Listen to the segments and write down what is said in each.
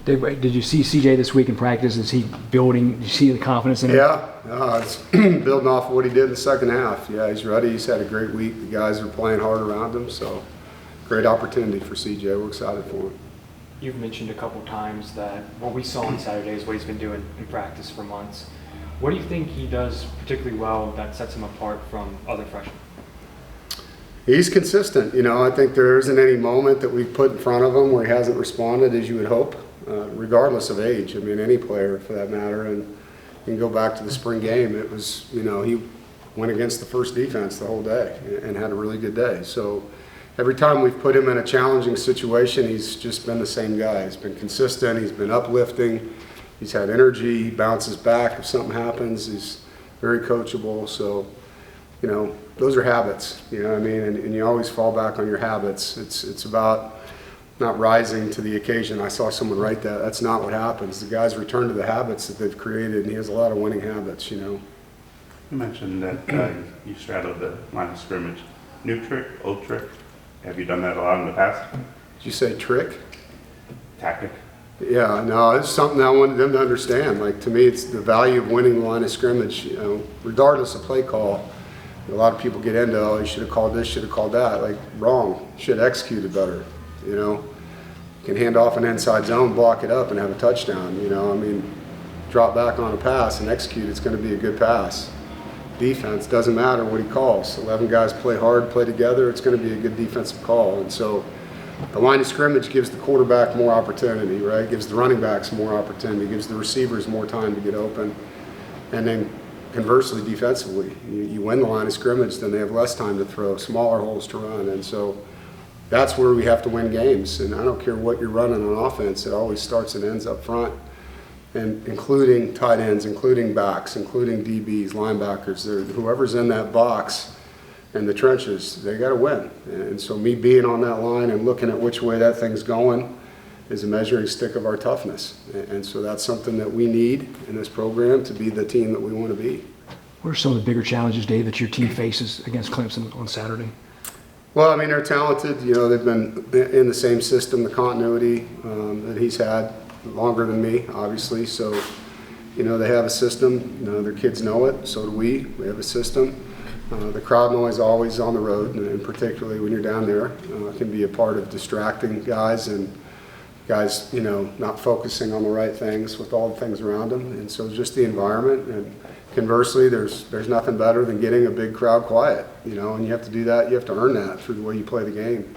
Did you see CJ this week in practice? Is he building? Did you see the confidence in him? Yeah, it's building off of what he did in the second half. Yeah, he's ready. He's had a great week. The guys are playing hard around him, so great opportunity for CJ. We're excited for him. You've mentioned a couple times that what we saw on Saturday is what he's been doing in practice for months. What do you think he does particularly well that sets him apart from other freshmen? He's consistent. I think there isn't any moment that we've put in front of him where he hasn't responded as you would hope, regardless of age. I mean, any player for that matter. And you can go back to the spring game. It was, he went against the first defense the whole day and had a really good day. So every time we've put him in a challenging situation, he's just been the same guy. He's been consistent. He's been uplifting. He's had energy. He bounces back if something happens. He's very coachable. So, those are habits, and you always fall back on your habits. It's about not rising to the occasion. I saw someone write that. That's not what happens. The guys return to the habits that they've created, and he has a lot of winning habits, You mentioned that you straddled the line of scrimmage. New trick, old trick? Have you done that a lot in the past? Did you say trick? Tactic? Yeah, no, it's something I wanted them to understand. Like, to me, it's the value of winning the line of scrimmage, regardless of play call. A lot of people get into, you should have called this, should have called that. Like, wrong. Should have executed better, You can hand off an inside zone, block it up, and have a touchdown, drop back on a pass and execute, it's going to be a good pass. Defense, doesn't matter what he calls. 11 guys play hard, play together, it's going to be a good defensive call. And so the line of scrimmage gives the quarterback more opportunity, right? Gives the running backs more opportunity, gives the receivers more time to get open. And then conversely, defensively, you win the line of scrimmage, then they have less time to throw, smaller holes to run. And so that's where we have to win games. And I don't care what you're running on offense, it always starts and ends up front, and including tight ends, including backs, including DBs, linebackers. Whoever's in that box and the trenches, they got to win. And so me being on that line and looking at which way that thing's going is a measuring stick of our toughness. And so that's something that we need in this program to be the team that we want to be. What are some of the bigger challenges, Dave, that your team faces against Clemson on Saturday? Well, they're talented. They've been in the same system, the continuity that he's had longer than me, obviously. So, they have a system. Their kids know it. So do we. We have a system. The crowd noise is always on the road, and particularly when you're down there, can be a part of distracting guys and guys, not focusing on the right things with all the things around them. And so just the environment. And conversely, there's nothing better than getting a big crowd quiet, and you have to do that. You have to earn that through the way you play the game.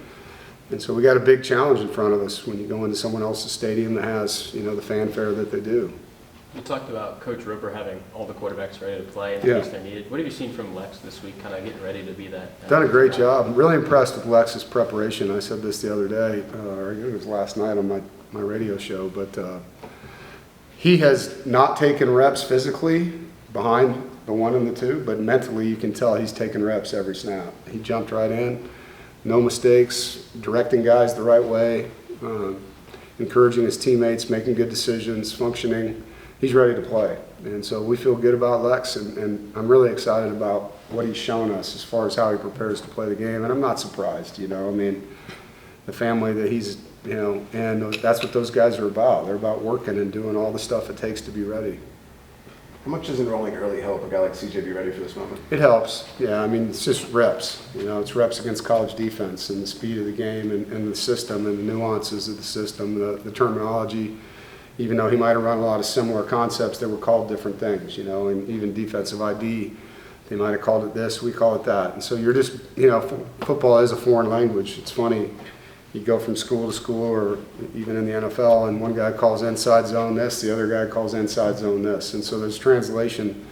And so we got a big challenge in front of us when you go into someone else's stadium that has, the fanfare that they do. You talked about Coach Roper having all the quarterbacks ready to play in Yeah. case they're needed. What have you seen from Lex this week, kind of getting ready to be that? Done a great job. I'm really impressed with Lex's preparation. I said this the other day, or it was last night on my radio show, but he has not taken reps physically behind the 1 and the 2, but mentally you can tell he's taking reps every snap. He jumped right in, no mistakes, directing guys the right way, encouraging his teammates, making good decisions, functioning. He's ready to play. And so we feel good about Lex, and I'm really excited about what he's shown us as far as how he prepares to play the game. And I'm not surprised, the family that he's, and that's what those guys are about. They're about working and doing all the stuff it takes to be ready. How much does enrolling early help a guy like CJ be ready for this moment? It helps, yeah. It's just reps. It's reps against college defense and the speed of the game and the system and the nuances of the system, the terminology. Even though he might have run a lot of similar concepts, they were called different things, and even defensive ID, they might have called it this, we call it that. And so you're just, football is a foreign language. It's funny, you go from school to school or even in the NFL, and one guy calls inside zone this, the other guy calls inside zone this. And so there's translation.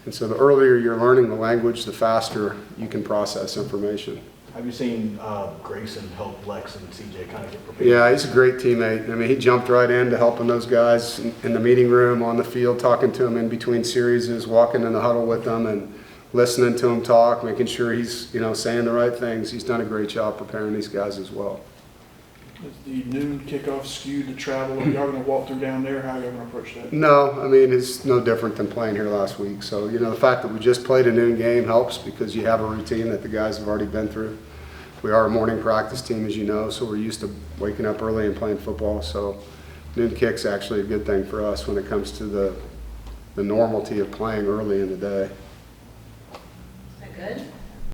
And so the earlier you're learning the language, the faster you can process information. Have you seen Grayson help Lex and CJ kind of get prepared? Yeah, he's a great teammate. He jumped right into helping those guys in the meeting room, on the field, talking to them in between series, walking in the huddle with them and listening to them talk, making sure he's, saying the right things. He's done a great job preparing these guys as well. Is the noon kickoff skewed to travel? Are y'all going to walk through down there? How are you going to approach that? No, it's no different than playing here last week. So, the fact that we just played a noon game helps because you have a routine that the guys have already been through. We are a morning practice team, as you know, so we're used to waking up early and playing football. So noon kick's actually a good thing for us when it comes to the normalcy of playing early in the day. Is that good?